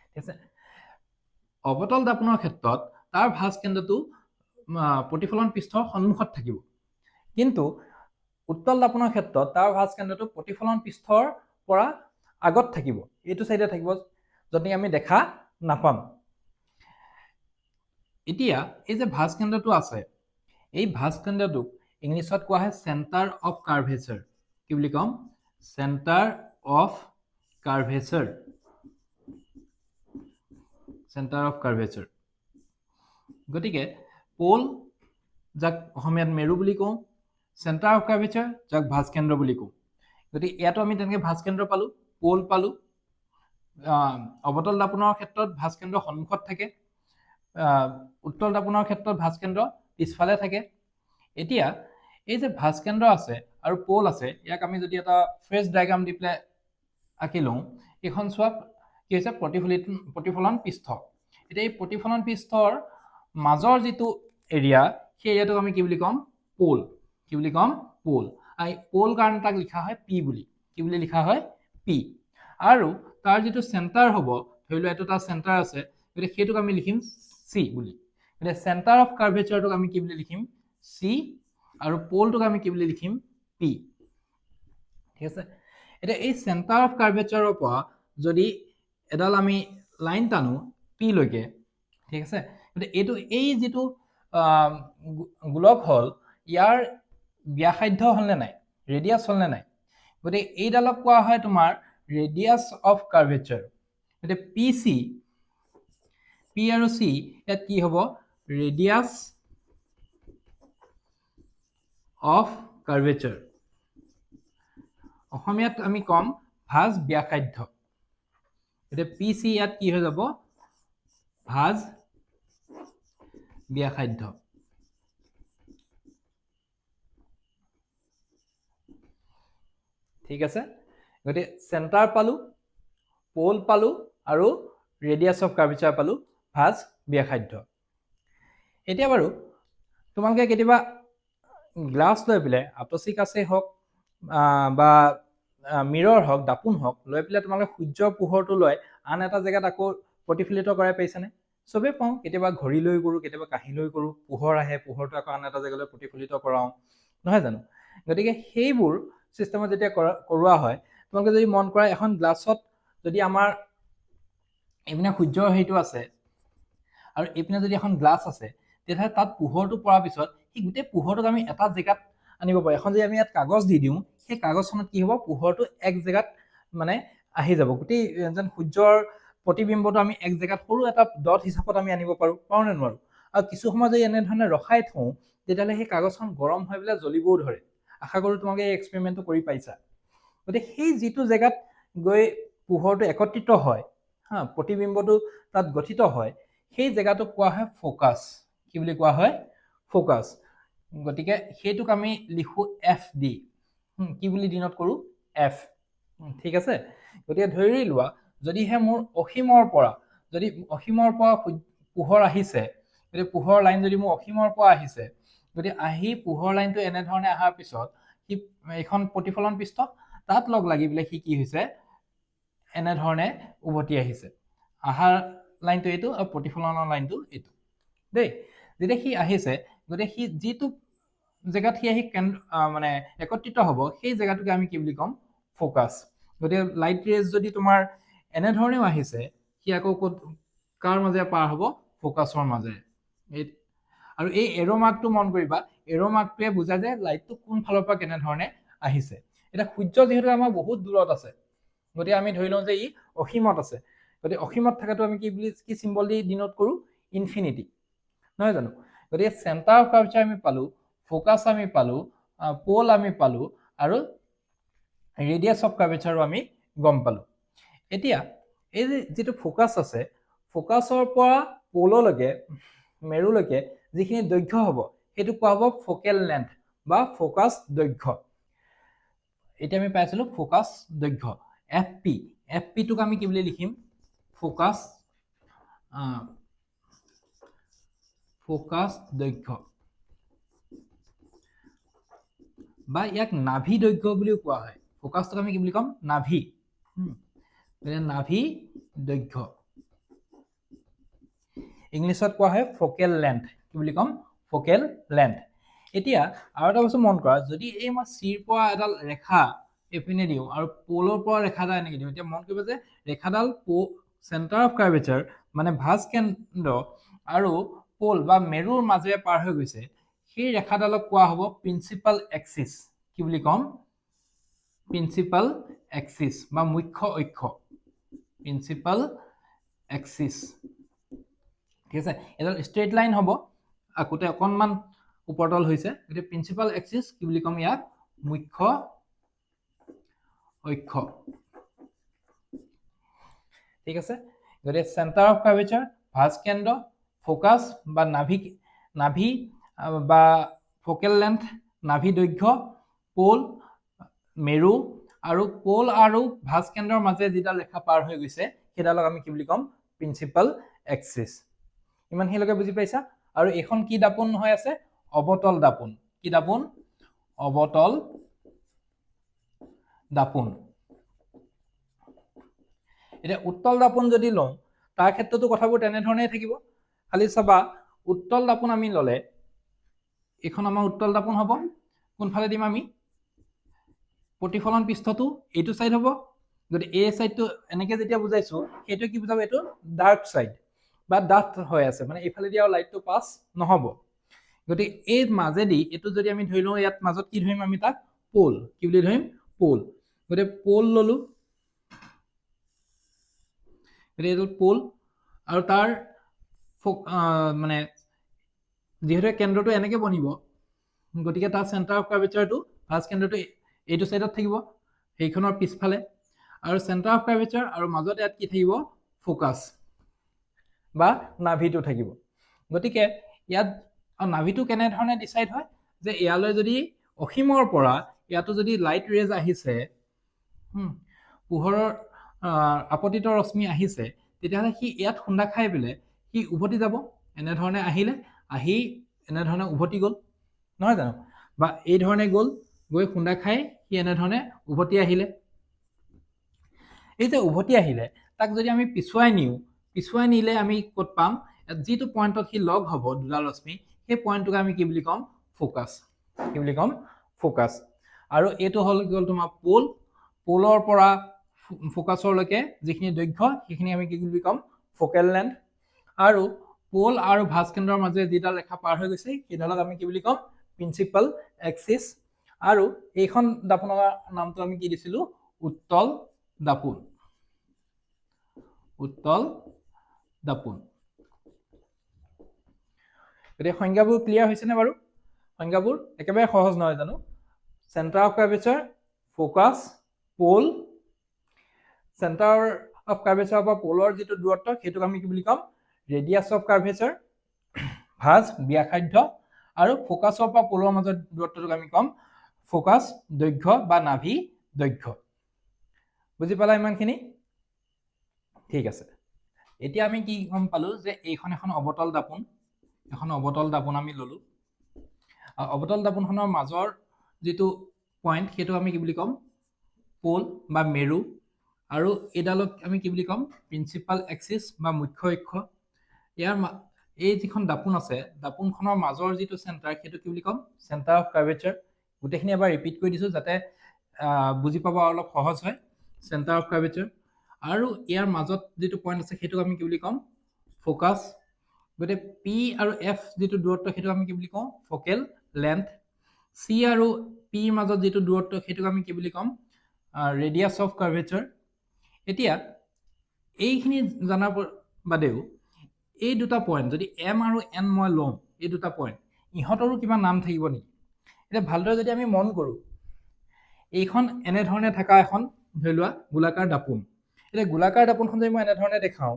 ঠিক আছে অৱতল দাপনৰ ক্ষেত্ৰত তাৰ ভাঁজ কেন্দ্ৰটো প্ৰতিফলন পৃষ্ঠৰ সন্মুখত থাকিব কিন্তু উত্তল দাপনৰ ক্ষেত্ৰত তাৰ ভাঁজ কেন্দ্ৰটো প্ৰতিফলন পৃষ্ঠৰ পৰা আগত থাকিব এইটো সাইডে থাকিব যদি আমি দেখা নাপাম এতিয়া এই যে ভাঁজ কেন্দ্ৰটো আছে এই ভাঁজ কেন্দ্ৰটোক ইংলিছত কোৱা হয় চেণ্টাৰ অফ কাৰ্ভেচাৰ কি বুলি কম centre of curvature centre of curvature গতিকে পোল যাক অসমীয়াত মেৰু বুলি কওঁ চেণ্টাৰ অফ কাৰ্ভেচাৰ যাক ভাঁজ কেন্দ্ৰ বুলি কওঁ গতিকে ইয়াতো আমি তেনেকৈ ভাঁজ কেন্দ্ৰ পালো পোল পালো অৱতল দাপনৰ ক্ষেত্ৰত ভাঁজ কেন্দ্ৰ সন্মুখত থাকে উত্তল দাপনৰ ক্ষেত্ৰত ভাঁজ কেন্দ্ৰ পিছফালে থাকে এতিয়া এই যে ভাঁজ কেন্দ্ৰ আছে আৰু পোল আছে ইয়াক আমি যদি এটা ফ্ৰেজ ডায়াগ্ৰাম দি পেলাই আঁকি লওঁ এইখন চোৱা কি হৈছে প্ৰতিফলন পৃষ্ঠ এতিয়া এই প্ৰতিফলন পৃষ্ঠৰ মাজৰ যিটো এৰিয়া সেই এৰিয়াটোক আমি কি বুলি ক'ম পোল কি বুলি ক'ম পোল আৰু পোল কাৰণে তাক লিখা হয় পি বুলি কি বুলি লিখা হয় পি আৰু তাৰ যিটো চেণ্টাৰ হ'ব ধৰি লোৱা এইটো তাৰ চেণ্টাৰ আছে গতিকে সেইটোক আমি লিখিম চি বুলি গতিকে চেণ্টাৰ অফ কাৰ্ভেচাৰটোক আমি কি বুলি লিখিম চি আৰু পোলটোক আমি কি বুলি লিখিম পি ঠিক আছে এতিয়া এই চেণ্টাৰ অফ কাৰ্ভেচাৰৰ পৰা যদি এডাল আমি লাইন টানো পি লৈকে ঠিক আছে গতিকে এইটো এই যিটো গোলক হ'ল ইয়াৰ ব্যাসাধ্য হ'লনে নাই ৰেডিয়াছ হ'লনে নাই গতিকে এইডালক কোৱা হয় তোমাৰ ৰেডিয়াছ অফ কাৰ্ভেচাৰ গতিকে পি চি পি আৰু চি ইয়াত কি হ'ব ৰেডিয়াছ অফ কাৰ্ভেচাৰ অসমীয়াত আমি কম ভাঁজ ব্যাসাধ্য গতিকে পি চি ইয়াত কি হৈ যাব ভাঁজ ব্যাসাধ্য ঠিক আছে গতিকে চেণ্টাৰ পালো পোল পালো আৰু ৰেডিয়াছ অফ কাৰ্ভেচাৰ পালো ভাঁজ ব্যাসাধ্য এতিয়া বাৰু তোমালোকে কেতিয়াবা গ্লাছ লৈ পেলাই আতচি কাছেই হওক বা মিৰৰ হওক দাপোন হওক লৈ পেলাই তোমালোকে সূৰ্যৰ পোহৰটো লৈ আন এটা জেগাত আকৌ প্ৰতিফলিত কৰাই পাইছানে চবেই পাওঁ কেতিয়াবা ঘড়ী লৈ কৰোঁ কেতিয়াবা কাঁহী লৈ কৰোঁ পোহৰ আহে পোহৰটো আকৌ আন এটা জেগালৈ প্ৰতিফলিত কৰাওঁ নহয় জানো গতিকে সেইবোৰ চিষ্টেমত যেতিয়া কৰোৱা হয় তোমালোকে যদি মন কৰা এখন গ্লাছত যদি আমাৰ এইপিনে সূৰ্যৰ হেৰিটো আছে আৰু এইপিনে যদি এখন গ্লাছ আছে তেতিয়াহ'লে তাত পোহৰটো পৰাৰ পিছত সেই গোটেই পোহৰটোক আমি এটা জেগাত আনিব পাৰোঁ এখন যদি আমি ইয়াত কাগজ দি দিওঁ সেই কাগজখনত কি হ'ব পোহৰটো এক জেগাত মানে আহি যাব গোটেই যেন সূৰ্যৰ প্ৰতিবিম্বটো আমি এক জেগাত সৰু এটা ডট হিচাপত আমি আনিব পাৰোঁ নে নোৱাৰোঁ আৰু কিছু সময় যদি এনেধৰণে ৰখাই থওঁ তেতিয়াহ'লে সেই কাগজখন গৰম হৈ পেলাই জ্বলিবও ধৰে আশা কৰোঁ তোমালোকে এই এক্সপেৰিমেণ্টটো কৰি পাইছা গতিকে সেই যিটো জেগাত গৈ পোহৰটো একত্ৰিত হয় হা প্ৰতিবিম্বটো তাত গঠিত হয় সেই জেগাটোক কোৱা হয় ফ'কাছ কি বুলি কোৱা হয় ফ'কাছ গতিকে সেইটোক আমি লিখো এফ ডি কি বুলি ডিনোট কৰোঁ এফ ঠিক আছে গতিকে ধৰি লোৱা যদিহে মোৰ অসীমৰ পৰা পোহৰ আহিছে গতিকে পোহৰ লাইন যদি মোৰ অসীমৰ পৰা আহিছে গতিকে আহি পোহৰ লাইনটো এনেধৰণে অহাৰ পিছত সি এইখন প্ৰতিফলন পৃষ্ঠ তাত লগ লাগি পেলাই সি কি হৈছে এনেধৰণে উভতি আহিছে আহাৰ লাইনটো এইটো আৰু প্ৰতিফলনৰ লাইনটো এইটো দেই যেতিয়া সি আহিছে গতিকে সি যিটো জেগাত সি আহি মানে একত্ৰিত হ'ব সেই জেগাটোকে আমি কি বুলি ক'ম ফ'কাছ গতিকে লাইট ৰেজ যদি তোমাৰ এনেধৰণেও আহিছে সি আকৌ ক'ত কাৰ মাজেৰে পাৰ হ'ব ফ'কাছৰ মাজেৰে আৰু এই এৰ' মাৰ্কটো মন কৰিবা এৰ' মাৰ্কটোৱে বুজায় যে লাইটটো কোন ফালৰ পৰা কেনেধৰণে আহিছে এতিয়া সূৰ্য যিহেতু আমাৰ বহুত দূৰত আছে গতিকে আমি ধৰি লওঁ যে ই অসীমত আছে গতিকে অসীমত থকাটো আমি কি চিম্বল দি ডিনোট কৰোঁ ইনফিনিটি নহয় জানো গতিকে চেণ্টাৰ অফ কাৰ্ভেচাৰ আমি পালোঁ ফ'কাছ আমি পালোঁ প'ল আমি পালোঁ আৰু ৰেডিয়াছ অফ কাৰ্ভেচাৰো আমি গম পালোঁ এতিয়া এই যিটো ফ'কাছ আছে ফ'কাছৰ পৰা প'ললৈকে মেৰুলৈকে যিখিনি দৈৰ্ঘ্য হ'ব সেইটো কোৱা হ'ব ফ'কেল লেন্থ বা ফ'কাছ দৈৰ্ঘ্য এতিয়া আমি পাইছিলোঁ ফ'কাছ দৈৰ্ঘ্য এফ পিটোক আমি কি বুলি লিখিম ফ'কাছ দৈৰ্ঘ্য বা ইয়াক নাভি দৈৰ্ঘ্য বুলিও কোৱা হয় ফ'কাছটোক আমি কি বুলি ক'ম নাভি নাভি দৈৰ্ঘ্য ইংলিছত কোৱা হয় ফ'কেল লেন্থ কি বুলি ক'ম ফ'কেল লেন্থ এতিয়া আৰু এটা বস্তু মন কৰা যদি এই মই চিৰ পৰা এডাল ৰেখা এইপিনে দিওঁ আৰু প'লৰ পৰা ৰেখাডাল এনেকৈ দিওঁ এতিয়া মন কৰিব যে ৰেখাডাল চেণ্টাৰ অফ কাৰ্ভেচাৰ মানে ভাঁজ কেন্দ্ৰ আৰু প'ল বা মেৰুৰ মাজেৰে পাৰ হৈ গৈছে সেই ৰেখাডালক কোৱা হ'ব প্ৰিন্সিপাল এক্সিছ কি বুলি ক'ম প্ৰিন্সিপাল এক্সিছ বা মুখ্য অক্ষ প্ৰিন্সিপাল এক্সিছ ঠিক আছে এডাল ষ্ট্ৰেইট লাইন হ'ব আকোতে অকণমান উপৰতল হৈছে গতিকে প্ৰিন্সিপাল এক্সিছ কি বুলি ক'ম ইয়াক মুখ্য অক্ষ ঠিক আছে গতিকে চেণ্টাৰ অফ কাৰ্ভেচাৰ ভাঁজ কেন্দ্ৰ ফ'কাছ বা নাভি বা ফ'কেল লেন্থ নাভি দৈৰ্ঘ্য প'ল মেৰু আৰু প'ল আৰু ভাঁজ কেন্দ্ৰৰ মাজে যিডাল ৰেখা পাৰ হৈ গৈছে সেইডালক আমি কি বুলি ক'ম প্ৰিন্সিপাল এক্সিছ ইমানখিনিলৈকে বুজি পাইছা আৰু এইখন কি দাপোন হৈ আছে অৱতল দাপোন কি দাপোন অৱতল দাপোন এতিয়া উত্তল দাপোন যদি লওঁ তাৰ ক্ষেত্ৰতো কথাবোৰ তেনেধৰণেই থাকিব খালি চাবা উত্তল দাপোন আমি ল'লে এইখন আমাৰ উত্তল দাপোন হ'ব কোনফালে দিম আমি প্ৰতিফলন পৃষ্ঠটো এইটো চাইড হ'ব গতিকে এই চাইডটো এনেকৈ যেতিয়া বুজাইছোঁ সেইটো কি বুজাব এইটো ডাৰ্ক চাইড বা ডাঠ হৈ আছে মানে এইফালে দিয়া লাইটটো পাছ নহ'ব গতিকে এই মাজেদি এইটো যদি আমি ধৰি লওঁ ইয়াত মাজত কি ধৰিম আমি তাক প'ল কি বুলি ধৰিম প'ল গতিকে প'ল ল'লোঁ গতিকে এইটো প'ল আৰু তাৰ মানে যিহেতু কেন্দ্ৰটো এনেকৈ বনিব গতিকে তাৰ চেণ্টাৰ অফ কাৰ্ভেচাৰটো ফাৰ্ষ্ট কেন্দ্ৰটো এইটো চাইডত থাকিব সেইখনৰ পিছফালে আৰু চেণ্টাৰ অফ কাৰ্ভেচাৰ আৰু মাজত ইয়াত কি থাকিব ফ'কাছ বা নাভিটো থাকিব গতিকে ইয়াত নাভিটো কেনেধৰণে ডিচাইড হয় যে ইয়ালৈ যদি অসীমৰ পৰা ইয়াতো যদি লাইট ৰেজ আহিছে পোহৰৰ আপতিত ৰশ্মি আহিছে তেতিয়াহ'লে সি ইয়াত খুন্দা খাই পেলাই সি উভতি যাব এনেধৰণে আহিলে আহি এনেধৰণে উভতি গ'ল নহয় জানো বা এই ধৰণে গ'ল গৈ খুন্দা খাই সি এনেধৰণে উভতি আহিলে এই যে উভতি আহিলে তাক যদি আমি পিছুৱাই নিলে আমি ক'ত পাম যিটো পইণ্টত সি লগ হ'ব দুডাল ৰশ্মি সেই পইণ্টটোক আমি কি বুলি ক'ম ফ'কাছ কি বুলি ক'ম ফ'কাছ আৰু এইটো হ'ল কি হ'ল তোমাৰ প'লৰ পৰা ফ'কাছৰলৈকে যিখিনি দৈৰ্ঘ্য সেইখিনি আমি কি বুলি ক'ম ফ'কেল লেন্থ আৰু প'ল আৰু ভাঁজ কেন্দ্ৰৰ মাজে যিডাল ৰেখা পাৰ হৈ গৈছে সেইডালক আমি কি বুলি ক'ম প্ৰিন্সিপাল এক্সিছ আৰু এইখন দাপোনৰ নামটো আমি কি দিছিলোঁ উত্তল দাপোন গতিকে সংজ্ঞাবোৰ ক্লিয়াৰ হৈছেনে বাৰু সংজ্ঞাবোৰ একেবাৰে সহজ নহয় জানো centre of curvature focus pole centre of curvature পৰা প'লৰ যিটো দূৰত্ব সেইটোক আমি কি বুলি ক'ম ৰেডিয়াছ অফ কাৰ্ভেচাৰ ভাঁজ ব্যাসাৰ্ধ আৰু ফ'কাছৰ পৰা প'লৰ মাজত দূৰত্বটোক আমি ক'ম ফ'কাছ দৈৰ্ঘ্য বা নাভি দৈৰ্ঘ্য বুজি পালা ইমানখিনি ঠিক আছে এতিয়া আমি কি গম পালোঁ যে এইখন এখন অৱতল দাপোন আমি ল'লোঁ অৱতল দাপোনখনৰ মাজৰ যিটো পইণ্ট সেইটো আমি কি বুলি ক'ম প'ল বা মেৰু আৰু এইডালক আমি কি বুলি ক'ম প্ৰিন্সিপাল এক্সিছ বা মুখ্য অক্ষ ইয়াৰ এই যিখন দাপোন আছে দাপোনখনৰ মাজৰ যিটো চেণ্টাৰ সেইটো কি বুলি ক'ম চেণ্টাৰ অফ কাৰ্ভেচাৰ গোটেইখিনি এবাৰ ৰিপিট কৰি দিছোঁ যাতে বুজি পাব অলপ সহজ হয় চেণ্টাৰ অফ কাৰ্ভেচাৰ আৰু ইয়াৰ মাজত যিটো পইণ্ট আছে সেইটোক আমি কি বুলি ক'ম ফ'কাছ গতিকে পি আৰু এফ যিটো দূৰত্ব সেইটো আমি কি বুলি কওঁ ফ'কেল লেন্থ চি আৰু পিৰ মাজত যিটো দূৰত্ব সেইটোক আমি কি বুলি ক'ম ৰেডিয়াছ অফ কাৰ্ভেচাৰ এতিয়া এইখিনি জনাৰ বাদেও এই দুটা পইণ্ট যদি এম আৰু এন মই লওঁ এই দুটা পইণ্ট ইহঁতৰো কিবা নাম থাকিব নেকি এতিয়া ভালদৰে যদি আমি মন কৰোঁ এইখন এনেধৰণে থকা এখন ধৰি লোৱা গোলাকাৰ দাপোন এতিয়া গোলাকাৰ দাপোনখন যদি মই এনেধৰণে দেখাওঁ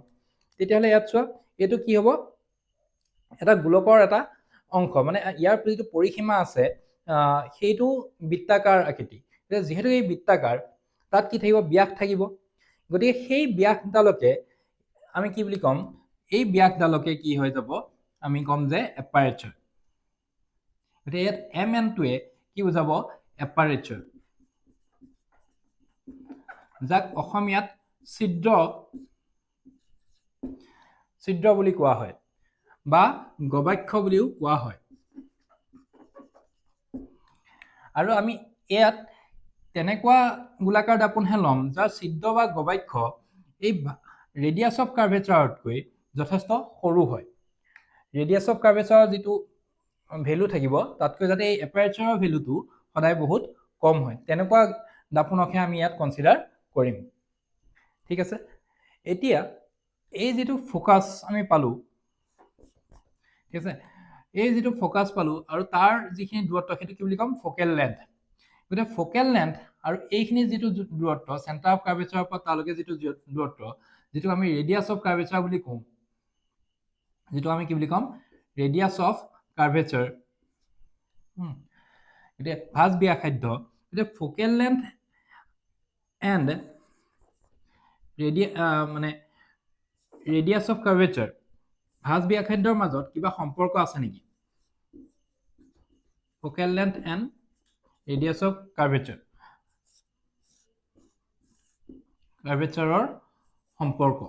তেতিয়াহ'লে ইয়াত চোৱা এইটো কি হ'ব এটা গোলকৰ এটা অংশ মানে ইয়াৰ যিটো পৰিসীমা আছে সেইটো বৃত্তাকাৰ আকৃতি এতিয়া যিহেতু এই বৃত্তাকাৰ তাত কি থাকিব ব্যাস থাকিব গতিকে সেই ব্যাসডালকে আমি কি বুলি ক'ম এই ব্যাসডালকে কি হৈ যাব আমি ক'ম যে এপাৰেচাৰ গতিকে ইয়াত এম এনটোৱে কি বুজাব এপাৰেচাৰ যাক অসমীয়াত ছিদ্ৰ বুলি কোৱা হয় বা গবাক্ষ বুলিও কোৱা হয় আৰু আমি ইয়াত তেনেকুৱা গোলাকাৰ দাপোনহে ল'ম যাৰ ছিদ্ৰ বা গবাক্ষ এই ৰেডিয়াছ অফ কাৰ্ভেচাৰতকৈ যথেষ্ট সৰু হয় ৰেডিয়াছ অফ কাৰ্ভেচাৰৰ যিটো ভেলু থাকিব তাতকৈ যাতে এই এপাৰেচাৰৰ ভেলুটো সদায় বহুত কম হয় তেনেকুৱা দাপোনকহে আমি ইয়াত কনচিডাৰ কৰিম ঠিক আছে এতিয়া এই যিটো ফ'কাছ আমি পালোঁ ঠিক আছে এই যিটো ফ'কাছ পালোঁ আৰু তাৰ যিখিনি দূৰত্ব সেইটো কি বুলি ক'ম ফ'কেল লেন্থ গতিকে ফ'কেল লেন্থ আৰু এইখিনি যিটো দূৰত্ব চেণ্টাৰ অফ কাৰ্ভেচাৰৰ পৰা তালৈকে যিটো দূৰত্ব যিটো আমি ৰেডিয়াছ অফ কাৰ্ভেচাৰ বুলি কওঁ যিটো আমি কি বুলি ক'ম ৰেডিয়াছ অফ কাৰ্ভেচাৰ গতিকে ভাঁজ ব্যাসাৰ্ধ গতিকে ফ'কেল লেন্থ এণ্ড মানে ৰেডিয়াছ অফ কাৰ্ভেচাৰ ভাঁজ ব্যাসাৰ্ধৰ মাজত কিবা সম্পৰ্ক আছে নেকি focal length and radius of কাৰ্ভেচাৰৰ সম্পৰ্ক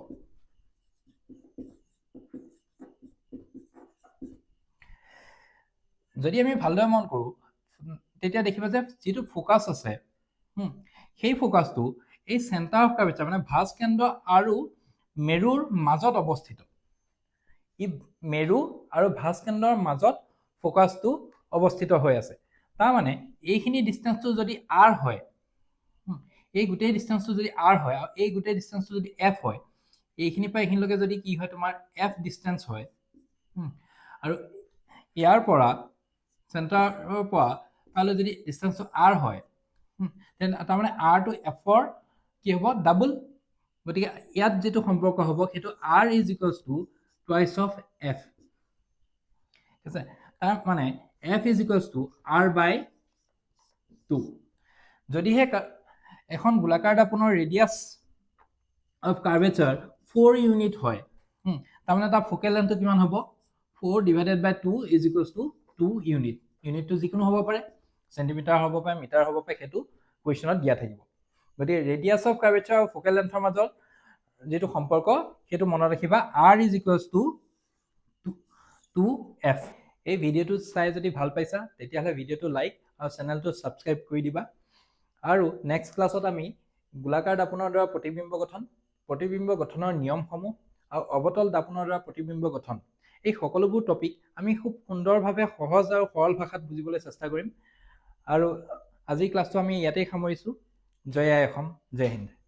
যদি আমি ভালদৰে মন কৰোঁ তেতিয়া দেখিবা যে যিটো ফ'কাছ আছে সেই ফ'কাছটো এই চেণ্টাৰ অফ কাৰ্ভেচাৰ মানে ভাঁজ কেন্দ্ৰ আৰু মেৰুৰ মাজত অৱস্থিত ই মেৰু আৰু ভাঁজ কেন্দ্ৰৰ মাজত ফ'কাছটো অৱস্থিত হৈ আছে তাৰমানে এইখিনি ডিষ্টেঞ্চটো যদি আৰ হয় এই গোটেই ডিষ্টেঞ্চটো যদি আৰ হয় আৰু এই গোটেই ডিষ্টেঞ্চটো যদি এফ হয় এইখিনিৰ পৰা এইখিনিলৈকে যদি কি হয় তোমাৰ এফ ডিষ্টেঞ্চ হয় আৰু ইয়াৰ পৰা চেণ্টাৰৰ পৰা তালৈ যদি ডিষ্টেঞ্চটো আৰ হয় তেনে তাৰমানে আৰটো এফৰ কি হ'ব ডাবল গতিকে ইয়াত যিটো সম্পৰ্ক হ'ব সেইটো R is equals to twice of F ঠিক আছে তাৰ মানে F is equals to R by 2 যদিহে এখন গোলাকাৰ দাপোনৰ ৰেডিয়াছ অফ কাৰ্ভেচাৰ 4 ইউনিট হয় তাৰমানে তাৰ ফ'কেল লেন্থটো কিমান হ'ব 4 divided by 2 is equals to 2 unit ইউনিটটো যিকোনো হ'ব পাৰে চেণ্টিমিটাৰ হ'ব পাৰে মিটাৰ হ'ব পাৰে সেইটো কুৱেশ্যনত দিয়া থাকিব গতিকে ৰেডিয়াছ অফ কাৰ্ভেচাৰ আৰু ফ'কেল লেন্থৰ মাজত যিটো সম্পৰ্ক সেইটো মনত ৰাখিবা R is equals two 2f এই ভিডিঅ'টো চাই যদি ভাল পাইছা তেতিয়াহ'লে ভিডিঅ'টো লাইক আৰু চেনেলটো ছাবস্ক্ৰাইব কৰি দিবা আৰু নেক্সট ক্লাছত আমি গোলাকাৰ দাপোনৰ দ্বাৰা প্ৰতিবিম্ব গঠনৰ নিয়মসমূহ আৰু অৱতল দাপোনৰ দ্বাৰা প্ৰতিবিম্ব গঠন এই সকলোবোৰ টপিক আমি খুব সুন্দৰভাৱে সহজ আৰু সৰল ভাষাত বুজিবলৈ চেষ্টা কৰিম আৰু আজিৰ ক্লাছটো আমি ইয়াতেই সামৰিছোঁ জয় আই অসম জয় হিন্দ